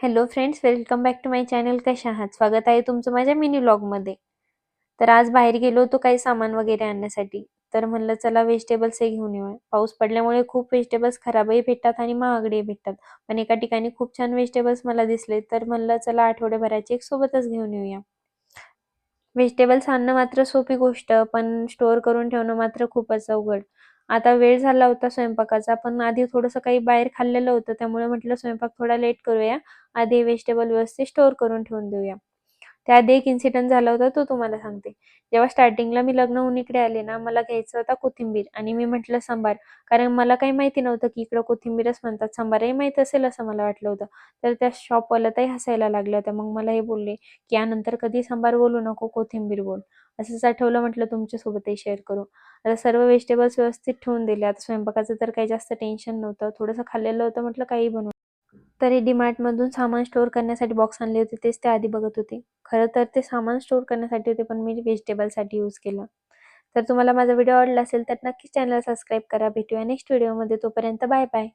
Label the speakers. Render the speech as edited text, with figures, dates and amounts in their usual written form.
Speaker 1: Hello friends, welcome back to my channel. कशा आहात? स्वागत आहे तुमचं माझ्या मिनी व्लॉगमध्ये. तर आज बाहेर गेलो होतो काही सामान वगैरे आणण्यासाठी. तर म्हणलं चला व्हेजिटेबल्स हे घेऊन येऊया. पाऊस पडल्यामुळे खूप व्हेजिटेबल्स खराबही भेटतात आणि महागडेही भेटतात. पण एका ठिकाणी खूप छान व्हेजिटेबल्स मला दिसले, तर म्हणलं चला आठवड्याभराचे एक सोबतच घेऊन येऊया. व्हेजिटेबल्स आणणं मात्र सोपी गोष्ट, पण स्टोअर करून ठेवणं मात्र खूपच अवघड. आता वेळ झाला होता स्वयंपाकाचा, पण आधी थोडंसं काही बाहेर खाल्लेलं होतं, त्यामुळे म्हटलं स्वयंपाक थोडा लेट करूया. आधी व्हेजिटेबल व्यवस्थित स्टोअर करून ठेवून देऊया. त्याआधी एक इन्सिडेंट झाला होता, तो तुम्हाला सांगते. जेव्हा स्टार्टिंगला मी लग्न होऊन इकडे आले ना, मला घ्यायचा होता कोथिंबीर आणि मी म्हटलं सांबार. कारण मला काही माहिती नव्हतं, की इकडं कोथिंबीरच म्हणतात. सांबारही माहीत असेल असं मला वाटलं होतं. तर त्या शॉपवाल्या ताई हसायला लागल्या होत्या. मग मला हे बोलले, की यानंतर कधी सांबार बोलू नको, कोथिंबीर बोल. असंच आठवलं म्हटलं तुमच्यासोबतही शेअर करू. आता सर्व व्हेजिटेबल्स व्यवस्थित ठेवून दिले. आता स्वयंपाकाचं तर काही जास्त टेन्शन नव्हतं. थोडंसं खाल्लेलं होतं, म्हटलं काही बनवू. तरी डीमार्टमधून सामान स्टोअर करण्यासाठी बॉक्स आणले होते, तेच ते आधी बघत होते. खरं तर ते सामान स्टोअर करण्यासाठी होते, पण मी व्हेजिटेबलसाठी यूज केलं. तर तुम्हाला माझा व्हिडिओ आवडला असेल तर नक्कीच चॅनल सबस्क्राईब करा. भेटूया नेक्स्ट व्हिडिओमध्ये. तोपर्यंत बाय बाय.